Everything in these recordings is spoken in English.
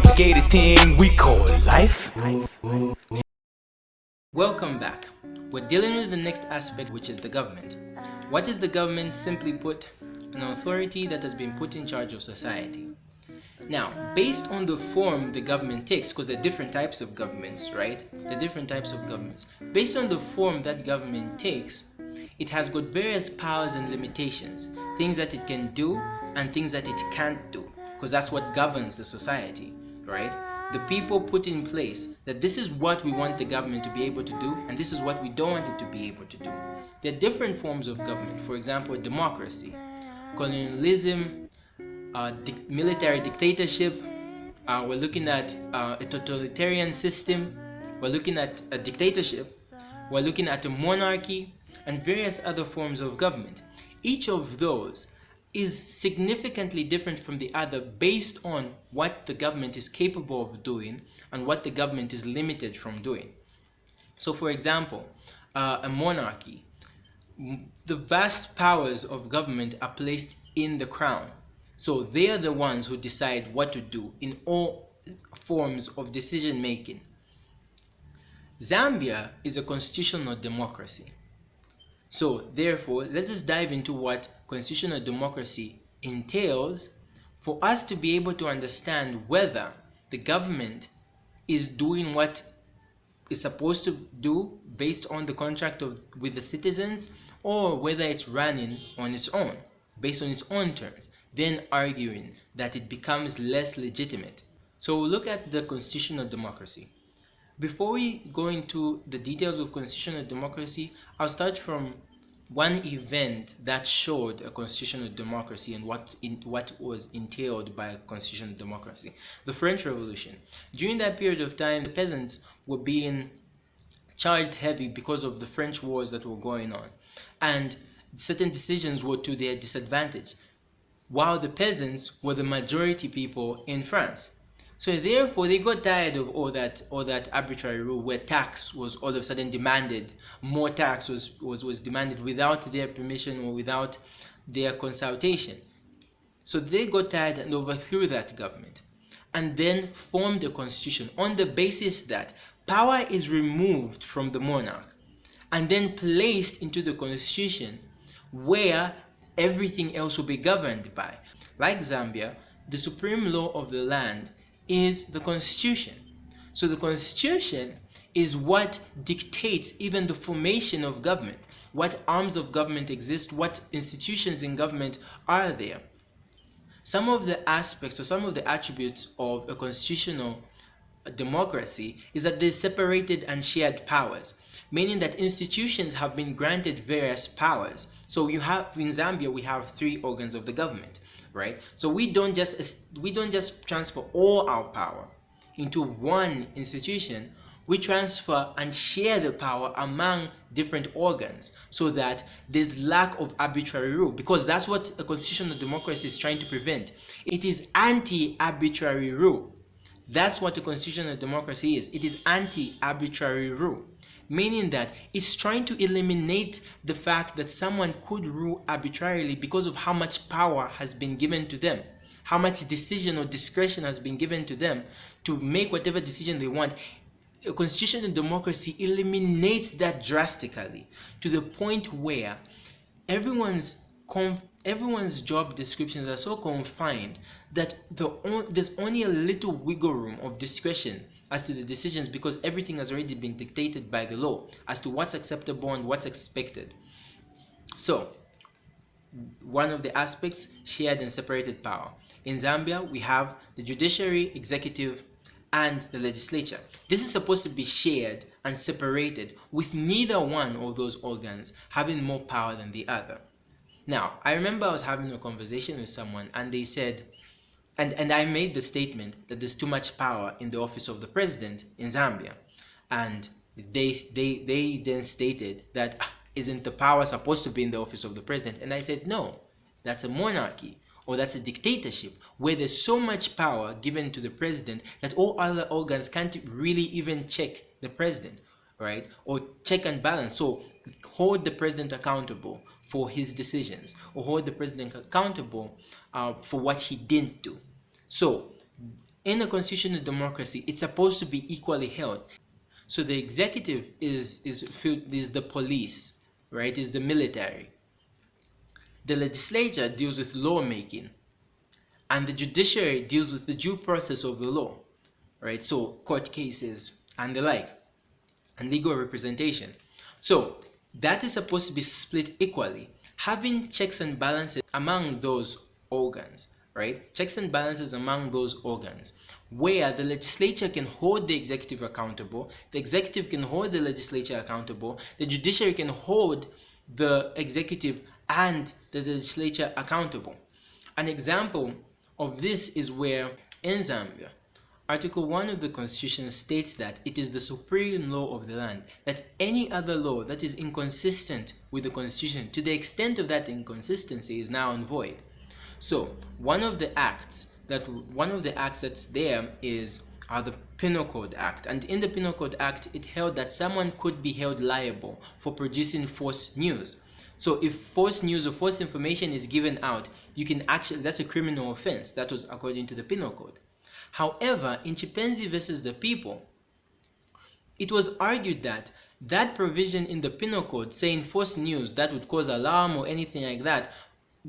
complicated thing we call life. Welcome back. We're dealing with the next aspect, which is the government. What is the government? Simply put, an authority that has been put in charge of society. Now, based on the form the government takes, because there are different types of governments, right? There are different types of governments. Based on the form that government takes, it has got various powers and limitations, things that it can do and things that it can't do, because that's what governs the society, right? The people put in place that this is what we want the government to be able to do and this is what we don't want it to be able to do. There are different forms of government. For example, democracy, colonialism, military dictatorship. We're looking at a totalitarian system. We're looking at a dictatorship. We're looking at a monarchy and various other forms of government. Each of those is significantly different from the other based on what the government is capable of doing and what the government is limited from doing. So for example, a monarchy, the vast powers of government are placed in the crown. So they are the ones who decide what to do in all forms of decision making. Zambia is a constitutional democracy. So therefore, let us dive into what constitutional democracy entails for us to be able to understand whether the government is doing what it's supposed to do based on the contract with the citizens, or whether it's running on its own, based on its own terms, then arguing that it becomes less legitimate. So we'll look at the constitutional democracy. Before we go into the details of constitutional democracy, I'll start from one event that showed a constitutional democracy and what was entailed by a constitutional democracy. The French Revolution. During that period of time, the peasants were being charged heavy because of the French wars that were going on, and certain decisions were to their disadvantage, while the peasants were the majority people in France. So therefore, they got tired of all that arbitrary rule where tax was all of a sudden demanded. More tax was demanded without their permission or without their consultation. So they got tired and overthrew that government and then formed a constitution on the basis that power is removed from the monarch and then placed into the constitution where everything else will be governed by. Like Zambia, the supreme law of the land is the constitution. So the constitution is what dictates even the formation of government, what arms of government exist, what institutions in government are there. Some of the aspects or some of the attributes of a constitutional democracy is that there's separated and shared powers, meaning that institutions have been granted various powers. So you have, in Zambia, we have 3 organs of the government, right? So we don't just transfer all our power into one institution. We transfer and share the power among different organs so that there's lack of arbitrary rule, because that's what a constitutional democracy is trying to prevent. It is anti-arbitrary rule. That's what a constitutional democracy is. It is anti-arbitrary rule, meaning that it's trying to eliminate the fact that someone could rule arbitrarily because of how much power has been given to them, how much decision or discretion has been given to them to make whatever decision they want. A constitutional democracy eliminates that drastically to the point where everyone's job descriptions are so confined that there's only a little wiggle room of discretion as to the decisions, because everything has already been dictated by the law as to what's acceptable and what's expected. So one of the aspects, shared and separated power. In Zambia, we have the judiciary, executive, and the legislature. This is supposed to be shared and separated, with neither one of those organs having more power than the other. Now, I remember I was having a conversation with someone and they said, and I made the statement that there's too much power in the office of the president in Zambia. And they then stated that, isn't the power supposed to be in the office of the president? And I said, no, that's a monarchy, or that's a dictatorship, where there's so much power given to the president that all other organs can't really even check the president, right? Or check and balance. So hold the president accountable for his decisions, or hold the president accountable for what he didn't do. So In a constitutional democracy, it's supposed to be equally held. So the executive is the police, right? Is the military. The legislature deals with lawmaking, and the judiciary deals with the due process of the law, right? So court cases and the like, and legal representation. So that is supposed to be split equally, having checks and balances among those organs, right? Checks and balances among those organs, where the legislature can hold the executive accountable, the executive can hold the legislature accountable, the judiciary can hold the executive and the legislature accountable. An example of this is where in Zambia, Article 1 of the Constitution states that it is the supreme law of the land, that any other law that is inconsistent with the Constitution, to the extent of that inconsistency, is now void. So one of the acts that's there is the Penal Code Act, and in the Penal Code Act it held that someone could be held liable for producing false news. So if false news or false information is given out, you can that's a criminal offense. That was according to the Penal Code. However, in Chimpanzee versus the People, it was argued that that provision in the Penal Code saying false news that would cause alarm or anything like that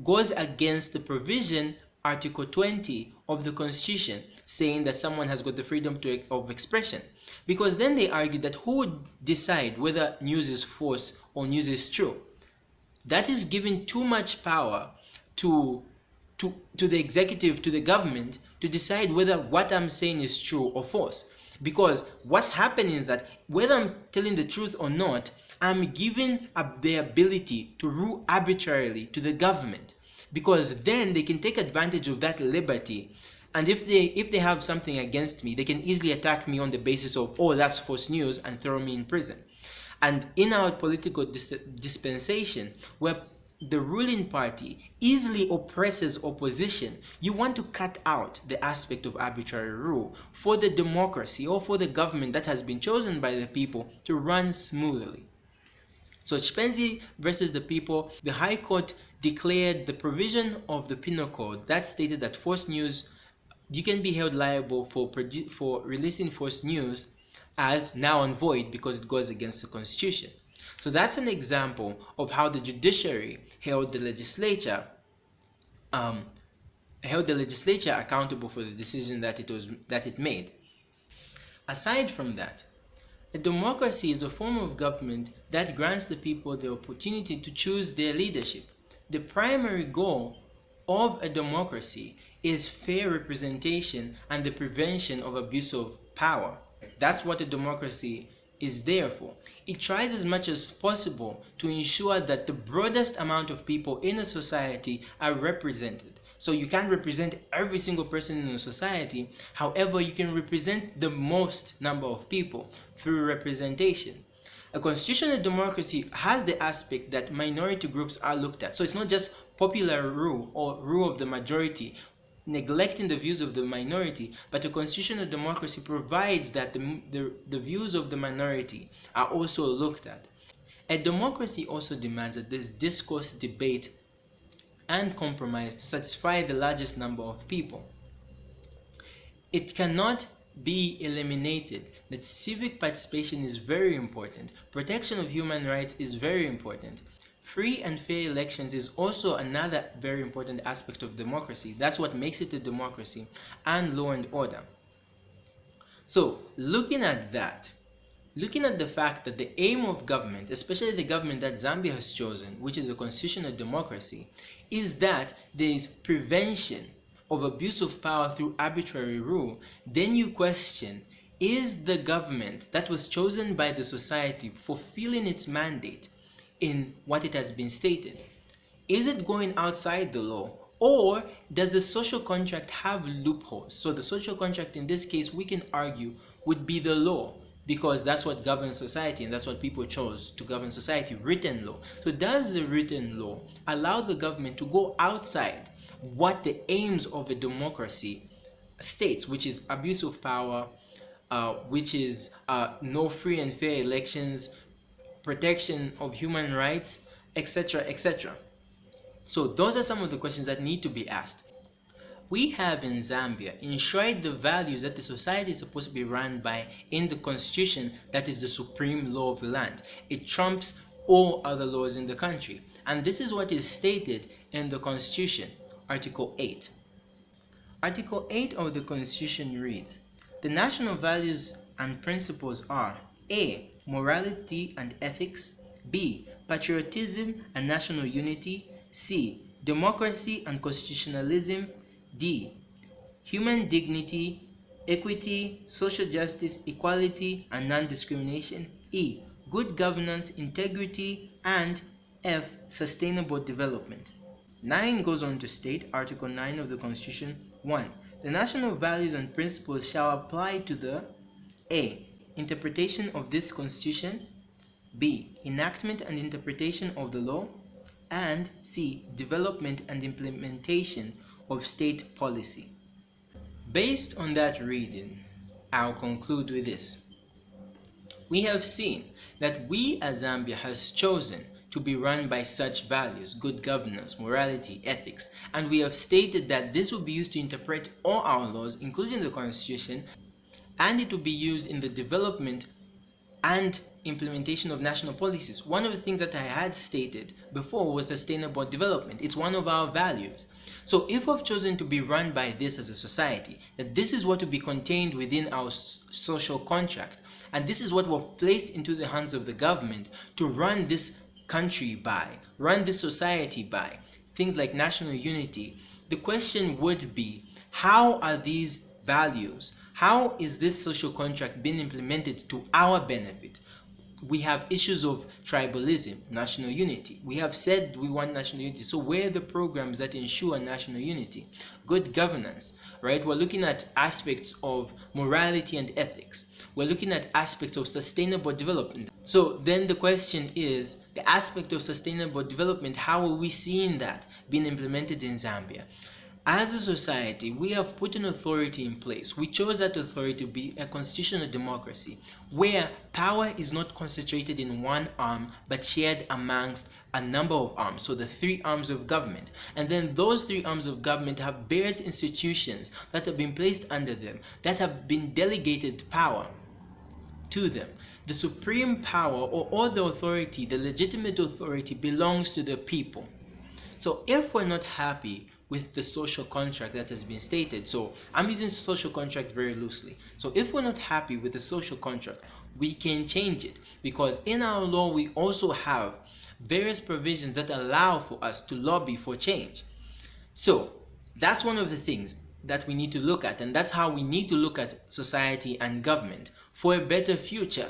goes against the provision, Article 20 of the Constitution, saying that someone has got the freedom of expression. Because then they argued that who would decide whether news is false or news is true? That is giving too much power to the executive, to the government, to decide whether what I'm saying is true or false. Because what's happening is that whether I'm telling the truth or not, I'm giving the ability to rule arbitrarily to the government. Because then they can take advantage of that liberty, and if they have something against me, they can easily attack me on the basis of, oh, that's false news, and throw me in prison. And in our political dispensation, where the ruling party easily oppresses opposition, you want to cut out the aspect of arbitrary rule for the democracy or for the government that has been chosen by the people to run smoothly. So Chimpanzee versus the People, the High Court declared the provision of the Penal Code that stated that false news, you can be held liable for releasing false news, as now void because it goes against the Constitution. So that's an example of how the judiciary held the legislature accountable for the decision that it made. Aside from that, a democracy is a form of government that grants the people the opportunity to choose their leadership. The primary goal of a democracy is fair representation and the prevention of abuse of power. That's what a democracy is there for. It tries as much as possible to ensure that the broadest amount of people in a society are represented. So you can't represent every single person in a society. However, you can represent the most number of people through representation. A constitutional democracy has the aspect that minority groups are looked at. So it's not just popular rule or rule of the majority, neglecting the views of the minority, but a constitutional democracy provides that the views of the minority are also looked at. A democracy also demands that there's discourse, debate, and compromise to satisfy the largest number of people. It cannot be eliminated that civic participation is very important. Protection of human rights is very important. Free and fair elections is also another very important aspect of democracy. That's what makes it a democracy, and law and order. So, looking at the fact that the aim of government, especially the government that Zambia has chosen, which is a constitutional democracy, is that there is prevention of abuse of power through arbitrary rule, then you question, is the government that was chosen by the society fulfilling its mandate in what it has been stated? Is it going outside the law, or does the social contract have loopholes? So the social contract in this case, we can argue, would be the law, because that's what governs society and that's what people chose to govern society, written law. So does the written law allow the government to go outside what the aims of a democracy states, which is abuse of power, which is no free and fair elections, protection of human rights, etc., etc. So those are some of the questions that need to be asked. we have in Zambia enshrined the values that the society is supposed to be run by in the constitution that is the supreme law of the land. It trumps all other laws in the country. And this is what is stated in the constitution, Article 8. Article 8 of the constitution reads, "The national values and principles are A. Morality and ethics, B. Patriotism and national unity, C. Democracy and constitutionalism, D. Human dignity, equity, social justice, equality, and non-discrimination, E. Good governance, integrity, and F. Sustainable development." 9 goes on to state, Article 9 of the Constitution, 1. The national values and principles shall apply to the A. Interpretation of this Constitution, B. Enactment and interpretation of the law, and C. Development and implementation of state policy. Based on that reading, I'll conclude with this. We have seen that we as Zambia has chosen to be run by such values, good governance, morality, ethics, and we have stated that this will be used to interpret all our laws, including the Constitution, and it will be used in the development and implementation of national policies. One of the things that I had stated before was sustainable development. It's one of our values. So if we've chosen to be run by this as a society, that this is what will be contained within our social contract, and this is what we've placed into the hands of the government to run this country by, run this society by, things like national unity, the question would be, how are these values, how is this social contract being implemented to our benefit? We have issues of tribalism, national unity. We have said we want national unity. So where are the programs that ensure national unity? Good governance, right? We're looking at aspects of morality and ethics. We're looking at aspects of sustainable development. So then the question is, the aspect of sustainable development, how are we seeing that being implemented in Zambia? As a society, we have put an authority in place. We chose that authority to be a constitutional democracy where power is not concentrated in one arm but shared amongst a number of arms, so the 3 arms of government. And then those 3 arms of government have various institutions that have been placed under them, that have been delegated power to them. The supreme power, or all the authority, the legitimate authority, belongs to the people. So if we're not happy with the social contract that has been stated, so I'm using social contract very loosely, so if we're not happy with the social contract, we can change it, because in our law we also have various provisions that allow for us to lobby for change. So that's one of the things that we need to look at, and that's how we need to look at society and government for a better future.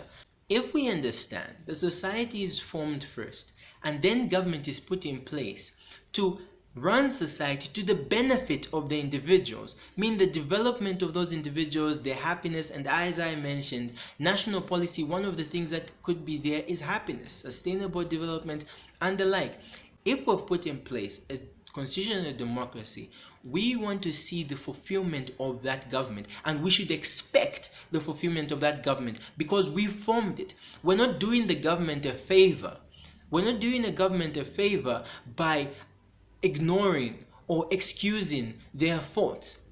If we understand that society is formed first and then government is put in place to run society to the benefit of the individuals, mean the development of those individuals, their happiness, and as I mentioned, national policy, one of the things that could be there is happiness, sustainable development, and the like. If we've put in place a constitutional democracy, we want to see the fulfillment of that government, and we should expect the fulfillment of that government because we formed it. We're not doing the government a favor. We're not doing the government a favor by ignoring or excusing their faults.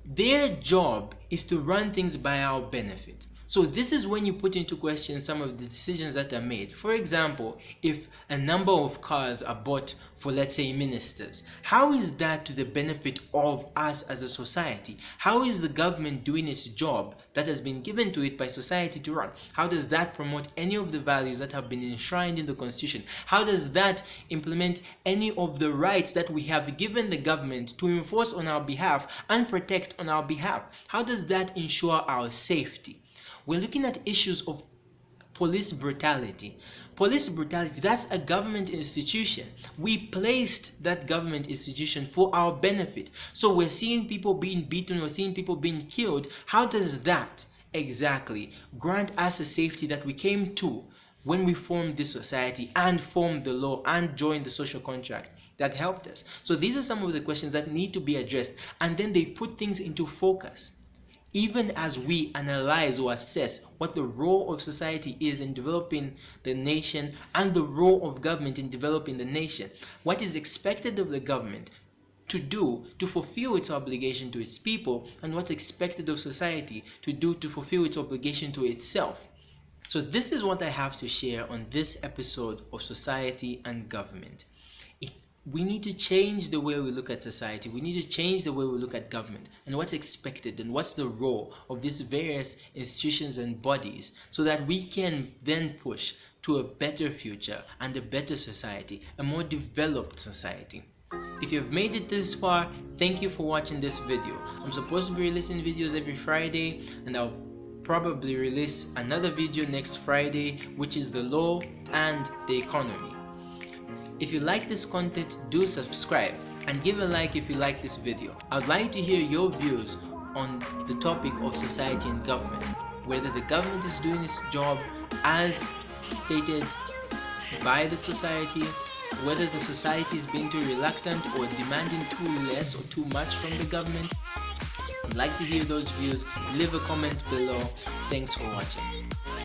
Their job is to run things by our benefit. So this is when you put into question some of the decisions that are made. For example, if a number of cars are bought for, let's say, ministers, how is that to the benefit of us as a society? How is the government doing its job that has been given to it by society to run? How does that promote any of the values that have been enshrined in the Constitution? How does that implement any of the rights that we have given the government to enforce on our behalf and protect on our behalf? How does that ensure our safety? We're looking at issues of police brutality. Police brutality, that's a government institution. We placed that government institution for our benefit. So we're seeing people being beaten, we're seeing people being killed. How does that exactly grant us a safety that we came to when we formed this society and formed the law and joined the social contract that helped us? So these are some of the questions that need to be addressed, and then they put things into focus. Even as we analyze or assess what the role of society is in developing the nation and the role of government in developing the nation, what is expected of the government to do to fulfill its obligation to its people, and what's expected of society to do to fulfill its obligation to itself. So this is what I have to share on this episode of Society and Government. We need to change the way we look at society. We need to change the way we look at government and what's expected and what's the role of these various institutions and bodies, so that we can then push to a better future and a better society, a more developed society. If you've made it this far, thank you for watching this video. I'm supposed to be releasing videos every Friday, and I'll probably release another video next Friday, which is the law and the economy. If you like this content, do subscribe and give a like if you like this video. I'd like to hear your views on the topic of society and government, whether the government is doing its job as stated by the society, whether the society is being too reluctant or demanding too less or too much from the government. I'd like to hear those views. Leave a comment below. Thanks for watching.